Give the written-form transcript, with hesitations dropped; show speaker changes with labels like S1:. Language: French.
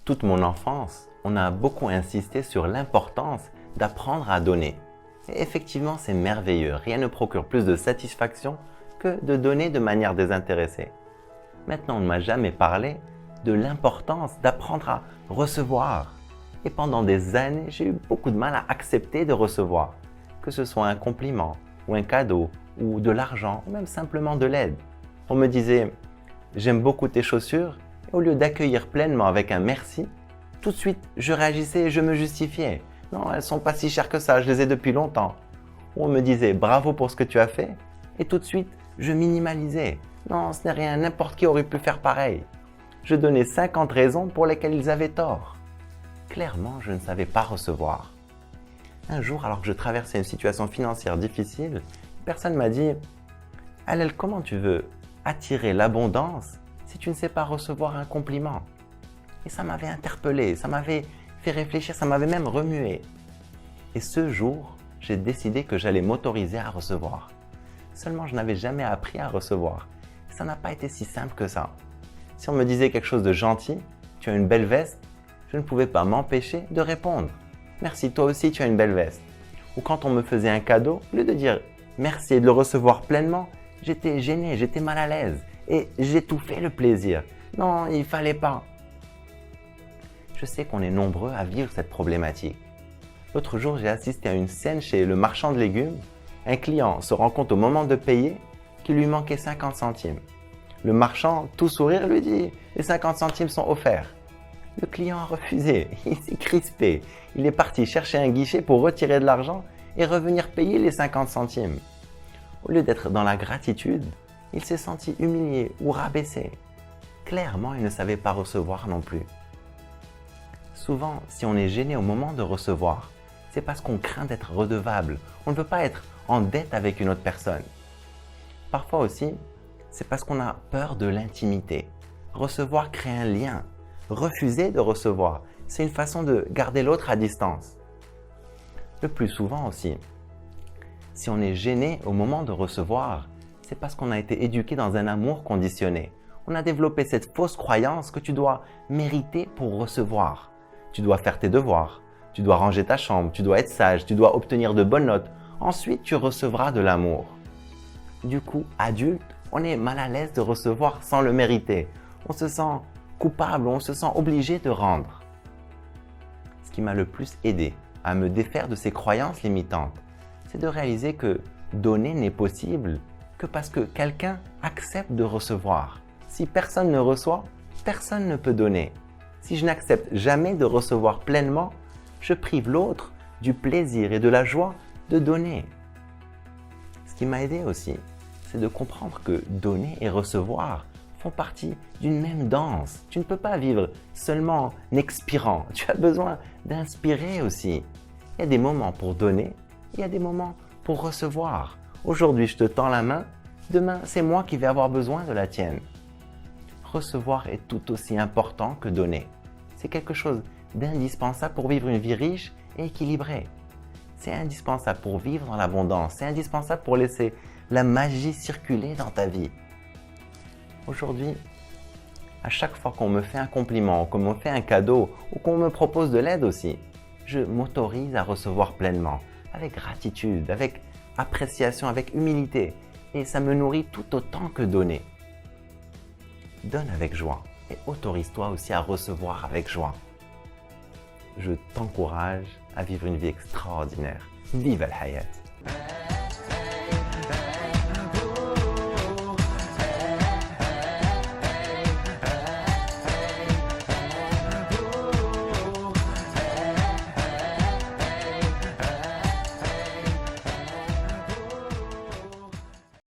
S1: Toute mon enfance, on a beaucoup insisté sur l'importance d'apprendre à donner. Et effectivement, c'est merveilleux. Rien ne procure plus de satisfaction que de donner de manière désintéressée. Maintenant, on ne m'a jamais parlé de l'importance d'apprendre à recevoir. Et pendant des années, j'ai eu beaucoup de mal à accepter de recevoir, que ce soit un compliment, ou un cadeau, ou de l'argent, ou même simplement de l'aide. On me disait « j'aime beaucoup tes chaussures » et au lieu d'accueillir pleinement avec un « merci », tout de suite, je réagissais et je me justifiais. « Non, elles ne sont pas si chères que ça, je les ai depuis longtemps. » Ou on me disait « bravo pour ce que tu as fait » et tout de suite, je minimalisais. « Non, ce n'est rien, n'importe qui aurait pu faire pareil. » Je donnais 50 raisons pour lesquelles ils avaient tort. Clairement, je ne savais pas recevoir. Un jour, alors que je traversais une situation financière difficile, une personne m'a dit « Allel, comment tu veux attirer l'abondance si tu ne sais pas recevoir un compliment ?» Et ça m'avait interpellé, ça m'avait fait réfléchir, ça m'avait même remué. Et ce jour, j'ai décidé que j'allais m'autoriser à recevoir. Seulement, je n'avais jamais appris à recevoir. Ça n'a pas été si simple que ça. Si on me disait quelque chose de gentil, « Tu as une belle veste », je ne pouvais pas m'empêcher de répondre « Merci, toi aussi tu as une belle veste ». Ou quand on me faisait un cadeau, au lieu de dire « Merci » et de le recevoir pleinement, j'étais gêné, j'étais mal à l'aise et j'étouffais le plaisir. Non, il ne fallait pas. Je sais qu'on est nombreux à vivre cette problématique. L'autre jour, j'ai assisté à une scène chez le marchand de légumes. Un client se rend compte au moment de payer qu'il lui manquait 50 centimes. Le marchand, tout sourire, lui dit « Les 50 centimes sont offerts ». Le client a refusé, il s'est crispé. Il est parti chercher un guichet pour retirer de l'argent et revenir payer les 50 centimes. Au lieu d'être dans la gratitude, il s'est senti humilié ou rabaissé. Clairement, il ne savait pas recevoir non plus. Souvent, si on est gêné au moment de recevoir, c'est parce qu'on craint d'être redevable. On ne veut pas être en dette avec une autre personne. Parfois aussi, c'est parce qu'on a peur de l'intimité. Recevoir crée un lien. Refuser de recevoir, c'est une façon de garder l'autre à distance. Le plus souvent aussi, si on est gêné au moment de recevoir, c'est parce qu'on a été éduqué dans un amour conditionné. On a développé cette fausse croyance que tu dois mériter pour recevoir. Tu dois faire tes devoirs, tu dois ranger ta chambre, tu dois être sage, tu dois obtenir de bonnes notes. Ensuite, tu recevras de l'amour. Du coup, adulte, on est mal à l'aise de recevoir sans le mériter. On se sent coupable, on se sent obligé de rendre. Ce qui m'a le plus aidé à me défaire de ces croyances limitantes, c'est de réaliser que donner n'est possible que parce que quelqu'un accepte de recevoir. Si personne ne reçoit, personne ne peut donner. Si je n'accepte jamais de recevoir pleinement, je prive l'autre du plaisir et de la joie de donner. Ce qui m'a aidé aussi, c'est de comprendre que donner et recevoir font partie d'une même danse. Tu ne peux pas vivre seulement en expirant. Tu as besoin d'inspirer aussi. Il y a des moments pour donner, il y a des moments pour recevoir. Aujourd'hui, je te tends la main. Demain, c'est moi qui vais avoir besoin de la tienne. Recevoir est tout aussi important que donner. C'est quelque chose d'indispensable pour vivre une vie riche et équilibrée. C'est indispensable pour vivre dans l'abondance. C'est indispensable pour laisser la magie circuler dans ta vie. Aujourd'hui, à chaque fois qu'on me fait un compliment, qu'on me fait un cadeau ou qu'on me propose de l'aide aussi, je m'autorise à recevoir pleinement, avec gratitude, avec appréciation, avec humilité. Et ça me nourrit tout autant que donner. Donne avec joie et autorise-toi aussi à recevoir avec joie. Je t'encourage à vivre une vie extraordinaire. Vive al-hayat!